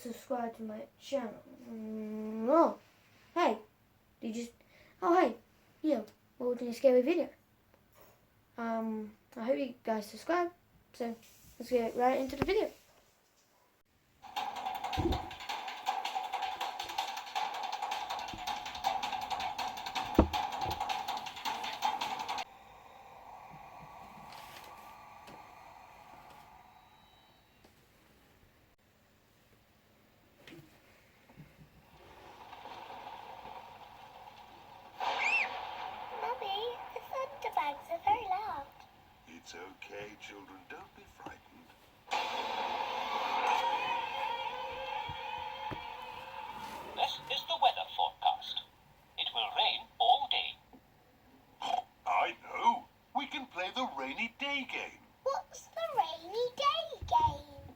subscribe to my channel. Oh, hey, did you? Oh, hey, yeah, we're watching a scary video. I hope you guys subscribe. So let's get right into the video. Thunderbugs are very loud. It's okay, children. Don't be frightened. This is the weather forecast. It will rain all day. I know. We can play the rainy day game. What's the rainy day game?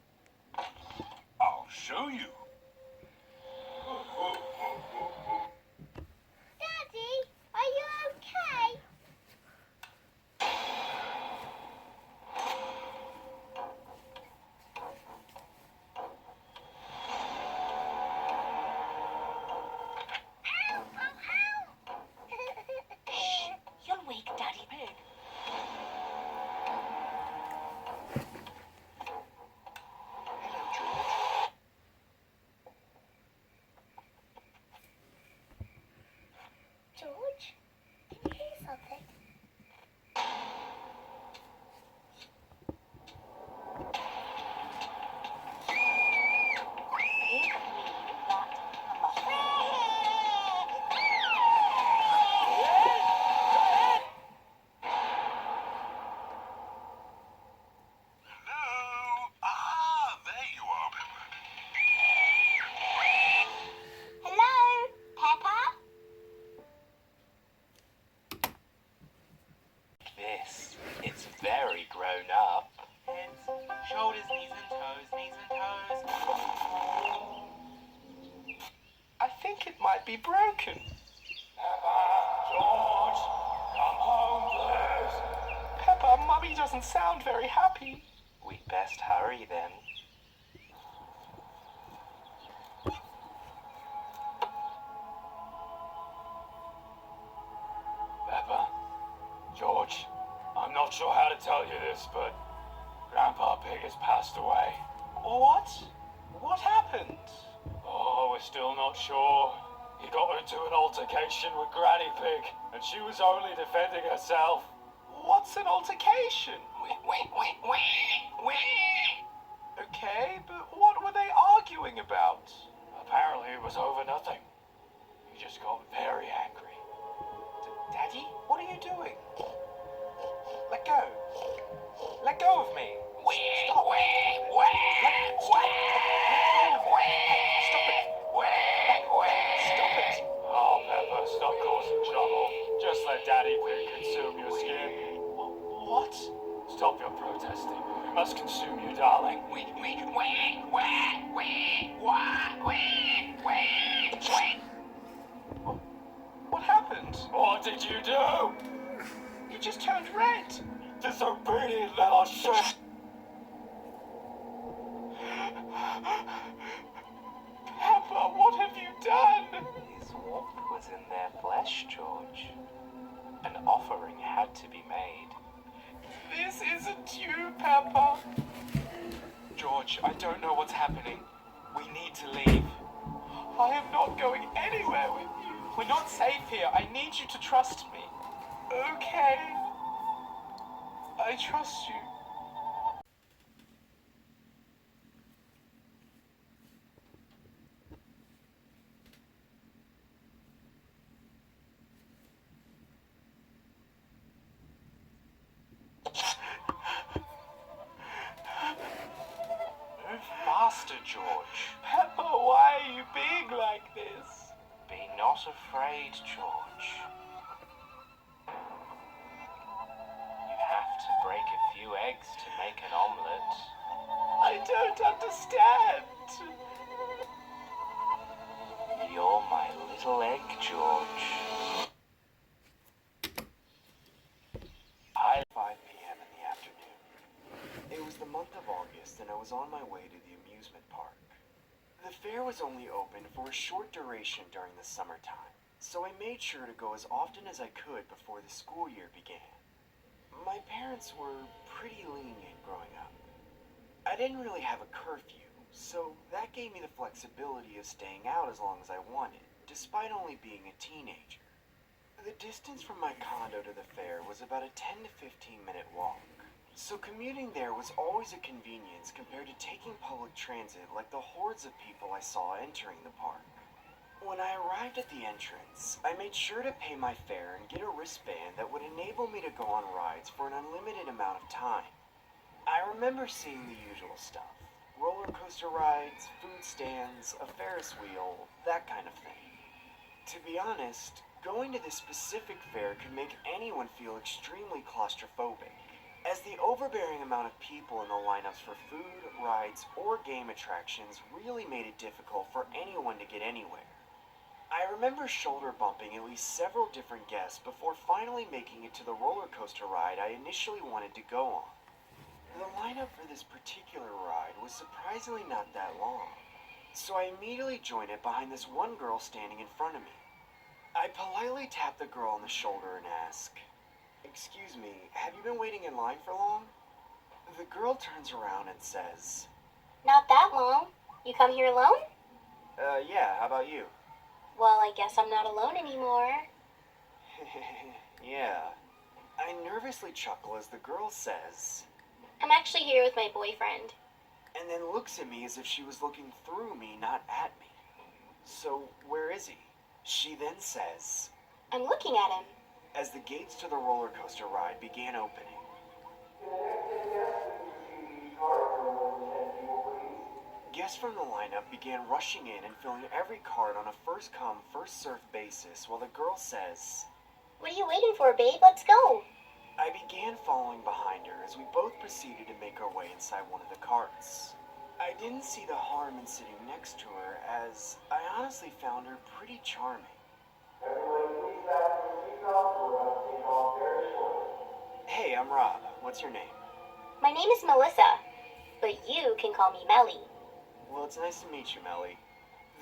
I'll show you. Daddy, are you okay? Ow, ow, ow. Shh, you'll wake Daddy Pig. Hello, George. George, can you hear something? Hello? Ah, there you are, Peppa. Hello, Peppa? This, it's very grown up. Heads, shoulders, knees and toes, knees and toes. I think it might be broken. George, come home, please. Peppa, Mummy doesn't sound very happy. We'd best hurry then. Peppa, George, I'm not sure how to tell you this, but Grandpa Pig has passed away. What? What happened? Oh, we're still not sure. He got into an altercation with Granny Pig, and she was only defending herself. What's an altercation? Okay, but what were they arguing about? Apparently it was over nothing. He just got very angry. Daddy, what are you doing? Let go. Let go of me. Stop. Stop it. Stop it. Oh, Peppa, stop causing trouble. Just let Daddy Pig consume your skin. What? Stop your protesting. We must consume you, darling. What happened? What did you do? You just turned red. Disobedient little shit. Peppa, what have you done? His warmth was in their flesh, George. An offering had to be made. This isn't you, Peppa. George, I don't know what's happening. We need to leave. I am not going anywhere with you. We're not safe here. I need you to trust me. Okay. I trust you. Move faster, George. Peppa, why are you being like this? Be not afraid, George. You have to break a few eggs to make an omelette. I don't understand. You're my little egg, George. 5 p.m. in the afternoon. It was the month of August, and I was on my way to the amusement park. The fair was only open for a short duration during the summertime, so I made sure to go as often as I could before the school year began. My parents were pretty lenient growing up. I didn't really have a curfew, so that gave me the flexibility of staying out as long as I wanted, despite only being a teenager. The distance from my condo to the fair was about a 10 to 15-minute walk, so commuting there was always a convenience compared to taking public transit like the hordes of people I saw entering the park. When I arrived at the entrance, I made sure to pay my fare and get a wristband that would enable me to go on rides for an unlimited amount of time. I remember seeing the usual stuff: roller coaster rides, food stands, a Ferris wheel, that kind of thing. To be honest, going to this specific fair could make anyone feel extremely claustrophobic, as the overbearing amount of people in the lineups for food, rides, or game attractions really made it difficult for anyone to get anywhere. I remember shoulder bumping at least several different guests before finally making it to the roller coaster ride I initially wanted to go on. The lineup for this particular ride was surprisingly not that long, so I immediately joined it behind this one girl standing in front of me. I politely tap the girl on the shoulder and ask, "Excuse me, have you been waiting in line for long?" The girl turns around and says, Not that long. You come here alone? Yeah, how about you?" Well, I guess I'm not alone anymore. Yeah. I nervously chuckle as the girl says, I'm actually here with my boyfriend. and then looks at me as if she was looking through me, not at me. "So, where is he?" She then says, I'm looking at him. as the gates to the roller coaster ride began opening. Guests from the lineup began rushing in and filling every cart on a first-come, first-served basis while the girl says, What are you waiting for, babe? Let's go. I began following behind her as we both proceeded to make our way inside one of the carts. I didn't see the harm in sitting next to her, as I honestly found her pretty charming. Hey, I'm Rob. What's your name? My name is Melissa, but you can call me Melly. Well, it's nice to meet you, Melly.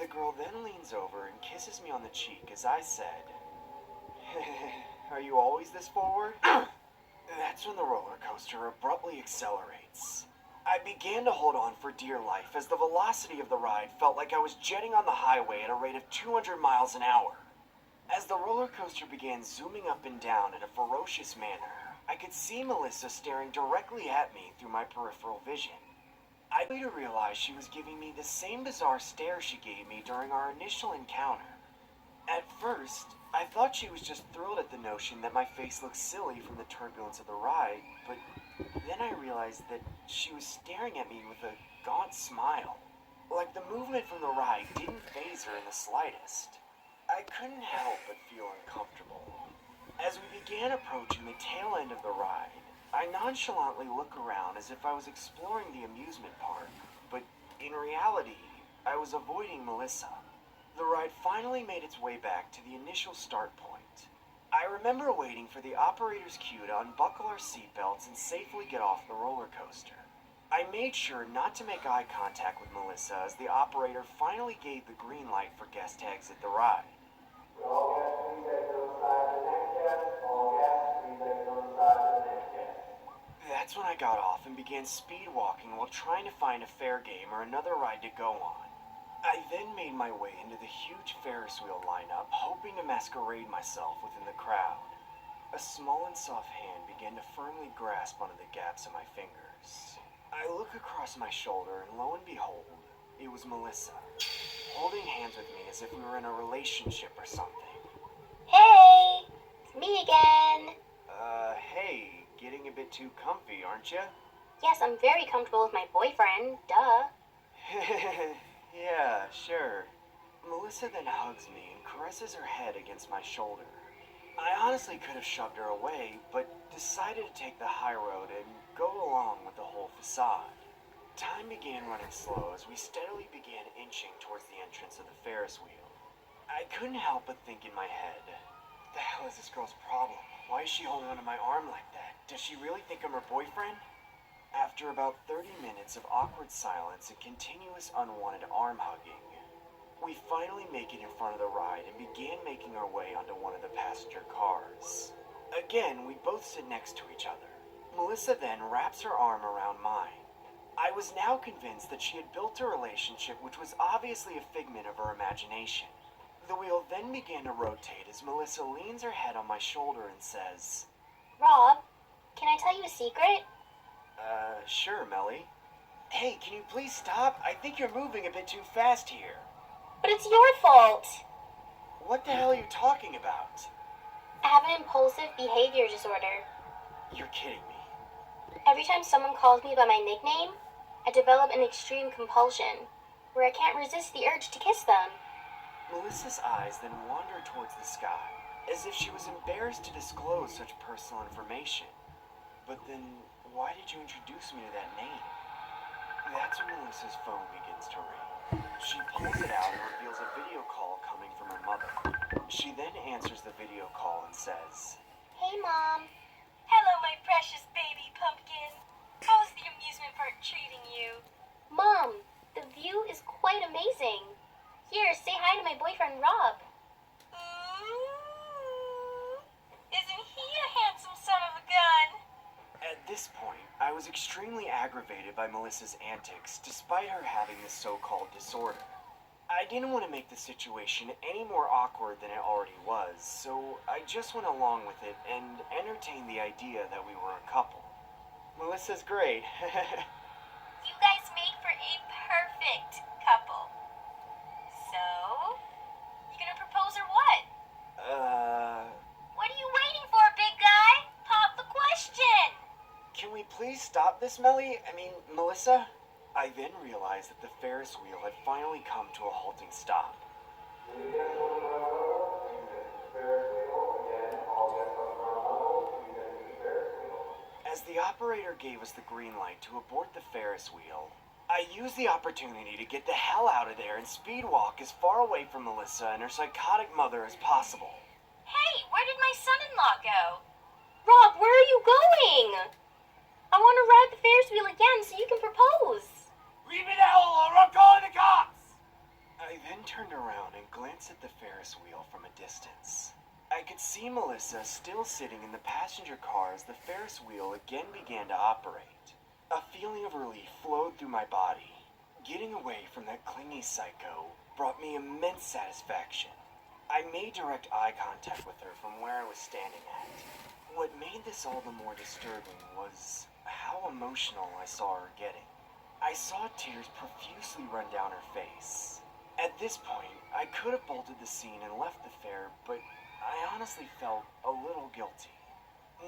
The girl then leans over and kisses me on the cheek as I said, "Are you always this forward?" That's when the roller coaster abruptly accelerates. I began to hold on for dear life as the velocity of the ride felt like I was jetting on the highway at a rate of 200 miles an hour. As the roller coaster began zooming up and down in a ferocious manner, I could see Melissa staring directly at me through my peripheral vision. I later realized she was giving me the same bizarre stare she gave me during our initial encounter. At first, I thought she was just thrilled at the notion that my face looked silly from the turbulence of the ride, but then I realized that she was staring at me with a gaunt smile. Like the movement from the ride didn't faze her in the slightest. I couldn't help but feel uncomfortable. As we began approaching the tail end of the ride, I nonchalantly looked around as if I was exploring the amusement park, but in reality, I was avoiding Melissa. The ride finally made its way back to the initial start point. I remember waiting for the operator's cue to unbuckle our seatbelts and safely get off the roller coaster. I made sure not to make eye contact with Melissa as the operator finally gave the green light for guests to exit the ride. That's when I got off and began speed walking while trying to find a fair game or another ride to go on. I then made my way into the huge Ferris wheel lineup, hoping to masquerade myself within the crowd. A small and soft hand began to firmly grasp onto the gaps of my fingers. I look across my shoulder and lo and behold, it was Melissa, holding hands with me as if we were in a relationship or something. Hey, it's me again. Hey, getting a bit too comfy, aren't you? Yes, I'm very comfortable with my boyfriend. Duh. Yeah, sure. Melissa then hugs me and caresses her head against my shoulder. I honestly could have shoved her away, but decided to take the high road and go along with the whole facade. Time began running slow as we steadily began inching towards the entrance of the Ferris wheel. I couldn't help but think in my head, what the hell is this girl's problem? Why is she holding onto my arm like that? Does she really think I'm her boyfriend? After about 30 minutes of awkward silence and continuous unwanted arm hugging, we finally make it in front of the ride and began making our way onto one of the passenger cars. Again, we both sit next to each other. Melissa then wraps her arm around mine. I was now convinced that she had built a relationship which was obviously a figment of her imagination. The wheel then began to rotate as Melissa leans her head on my shoulder and says, Rob, can I tell you a secret? Sure, Melly. Hey, can you please stop? I think you're moving a bit too fast here. But it's your fault. What the hell are you talking about? I have an impulsive behavior disorder. You're kidding me. Every time someone calls me by my nickname, I develop an extreme compulsion, where I can't resist the urge to kiss them. Melissa's eyes then wandered towards the sky, as if she was embarrassed to disclose such personal information. But then, why did you introduce me to that name? That's when Melissa's phone begins to ring. She pulls it out and reveals a video call coming from her mother. She then answers the video call and says, Hey, Mom. Hello, my precious baby pumpkin. How's the amusement park treating you? Mom, the view is quite amazing. Here, say hi to my boyfriend, Rob. Ooh, isn't he a handsome son of a gun? At this point, I was extremely aggravated by Melissa's antics, despite her having this so-called disorder. I didn't want to make the situation any more awkward than it already was, so I just went along with it and entertained the idea that we were a couple. Melissa's great. You guys make for a perfect couple. So, you gonna propose or what? What are you waiting for, big guy? Pop the question. Can we please stop this, Melly? Melissa? I then realized that the Ferris wheel had finally come to a halting stop. As the operator gave us the green light to abort the Ferris wheel, I used the opportunity to get the hell out of there and speed walk as far away from Melissa and her psychotic mother as possible. Hey, where did my son-in-law go? Rob, where are you going? I want to ride the Ferris wheel again so you can propose. Leave it out or I'm calling the cops! I then turned around and glanced at the Ferris wheel from a distance. I could see Melissa still sitting in the passenger car as the Ferris wheel again began to operate. A feeling of relief flowed through my body. Getting away from that clingy psycho brought me immense satisfaction. I made direct eye contact with her from where I was standing at. What made this all the more disturbing was how emotional I saw her getting. I saw tears profusely run down her face. At this point, I could have bolted the scene and left the fair, but I honestly felt a little guilty.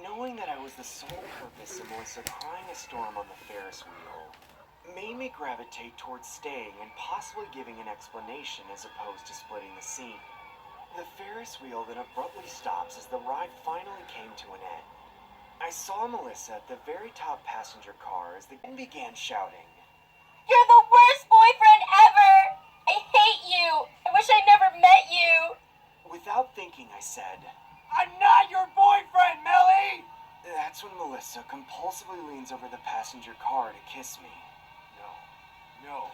Knowing that I was the sole purpose of Melissa crying a storm on the Ferris wheel made me gravitate towards staying and possibly giving an explanation as opposed to splitting the scene. The Ferris wheel then abruptly stops as the ride finally came to an end. I saw Melissa at the very top passenger car as they began shouting, You're the worst boyfriend ever! I hate you! I wish I never met you! Without thinking, I said, I'm not your boyfriend, Melly! That's when Melissa compulsively leans over the passenger car to kiss me. No.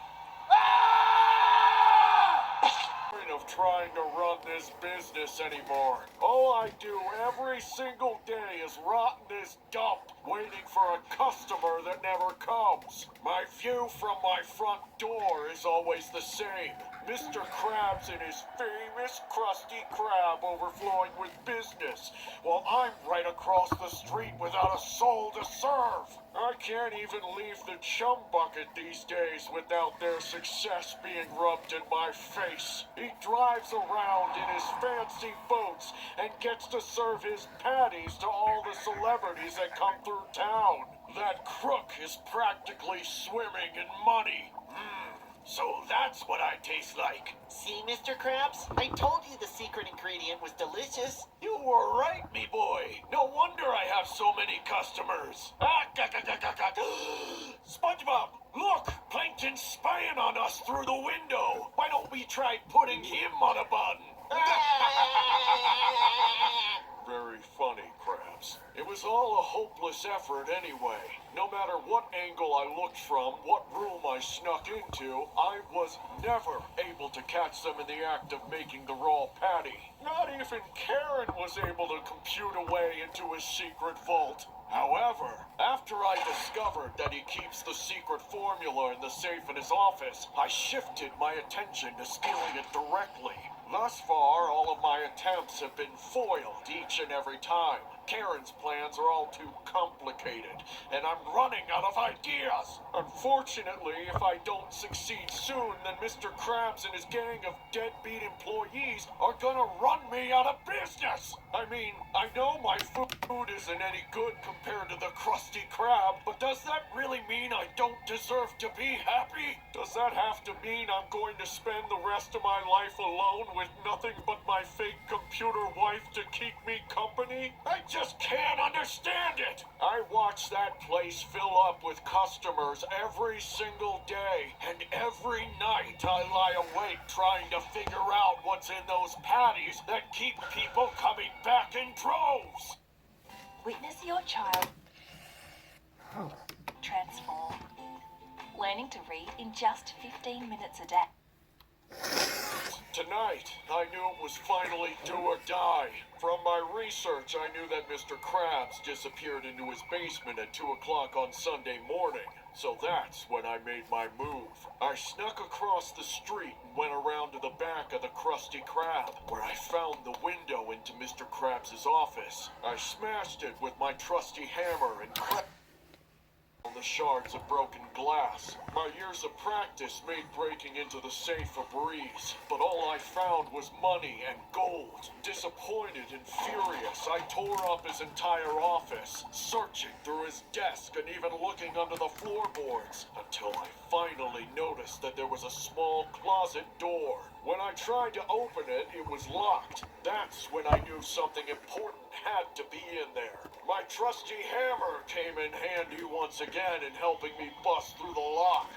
Of trying to run this business anymore. All I do every single day is rot in this dump, waiting for a customer that never comes. My view from my front door is always the same. Mr. Krabs and his famous Krusty Krab overflowing with business, while I'm right across the street without a soul to serve. I can't even leave the chum bucket these days without their success being rubbed in my face. He drives around in his fancy boats and gets to serve his patties to all the celebrities that come through town. That crook is practically swimming in money. So that's what I taste like. See, Mr. Krabs? I told you the secret ingredient was delicious. You were right, me boy. No wonder I have so many customers. SpongeBob, look! Plankton's spying on us through the window. Why don't we try putting him on a bun? Very funny, Krabs. It was was all a hopeless effort anyway. No matter what angle I looked from, what room I snuck into, I was never able to catch them in the act of making the raw patty. Not even Karen was able to compute a way into his secret vault. However, after I discovered that he keeps the secret formula in the safe in his office, I shifted my attention to stealing it directly. Thus far, all of my attempts have been foiled each and every time. Karen's plans are all too complicated, and I'm running out of ideas. Unfortunately, if I don't succeed soon, then Mr. Krabs and his gang of deadbeat employees are gonna run me out of business. I mean, I know my food isn't any good compared to the Krusty Krab, but does that really mean I don't deserve to be happy? Does that have to mean I'm going to spend the rest of my life alone with nothing but my fake computer wife to keep me company? I just can't understand it. I watch that place fill up with customers every single day, and every night I lie awake trying to figure out what's in those patties that keep people coming back in droves. Witness your child transform. Learning to read in just 15 minutes a day. Tonight, I knew it was finally do or die. From my research, I knew that Mr. Krabs disappeared into his basement at 2 o'clock on Sunday morning. So that's when I made my move. I snuck across the street and went around to the back of the Krusty Krab, where I found the window into Mr. Krabs' office. I smashed it with my trusty hammer and cracked the shards of broken glass. My years of practice made breaking into the safe a breeze, but all I found was money and gold. Disappointed and furious, I tore up his entire office, searching through his desk and even looking under the floorboards, until I finally noticed that there was a small closet door. When I tried to open it, it was locked. That's when I knew something important had to be in there. My trusty hammer came in handy once again in helping me bust through the lock.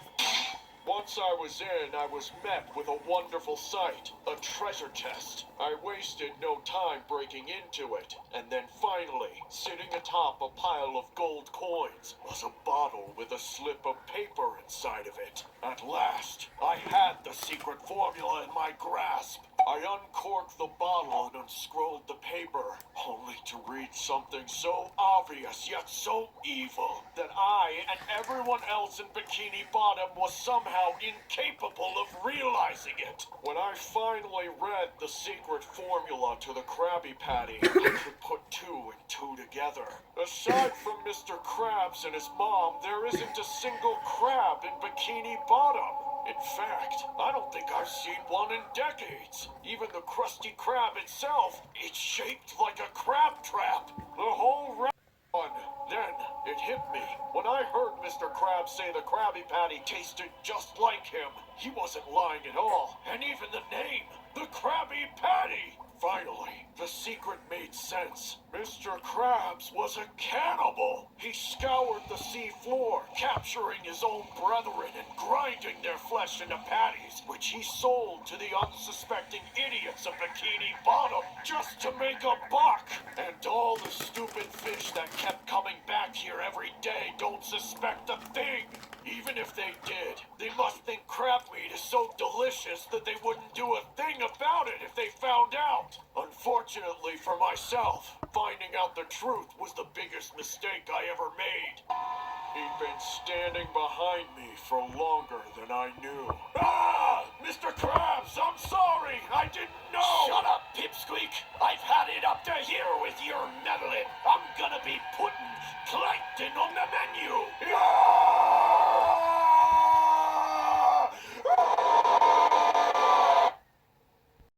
Once I was in, I was met with a wonderful sight, a treasure chest. I wasted no time breaking into it, and then finally, sitting atop a pile of gold coins, was a bottle with a slip of paper inside of it. At last, I had the secret formula in my grasp. I uncorked the bottle and unscrolled the paper, only to read something so obvious yet so evil that I and everyone else in Bikini Bottom was somehow incapable of realizing it. When I finally read the secret formula to the Krabby Patty, I could put 2 and 2 together. Aside from Mr. Krabs and his mom, there isn't a single crab in Bikini Bottom. In fact, I don't think I've seen one in decades. Even the Krusty Krab itself, it's shaped like a crab trap. The whole one. Then it hit me. When I heard Mr. Krabs say the Krabby Patty tasted just like him, he wasn't lying at all. And even the name, the Krabby Patty. Finally, the secret made sense. Mr. Krabs was a cannibal. He scoured the sea floor, capturing his own brethren and grinding their flesh into patties, which he sold to the unsuspecting idiots of Bikini Bottom just to make a buck. And all the stupid fish that kept coming back here every day don't suspect a thing. Even if they did, they must think crab meat is so delicious that they wouldn't do a thing about it if they found out. Unfortunately for myself, finding out the truth was the biggest mistake I ever made. He'd been standing behind me for longer than I knew. Ah! Mr. Krabs, I'm sorry! I didn't know! Shut up, Pipsqueak! I've had it up to here with your meddling! I'm gonna be putting plankton on the menu! Ah!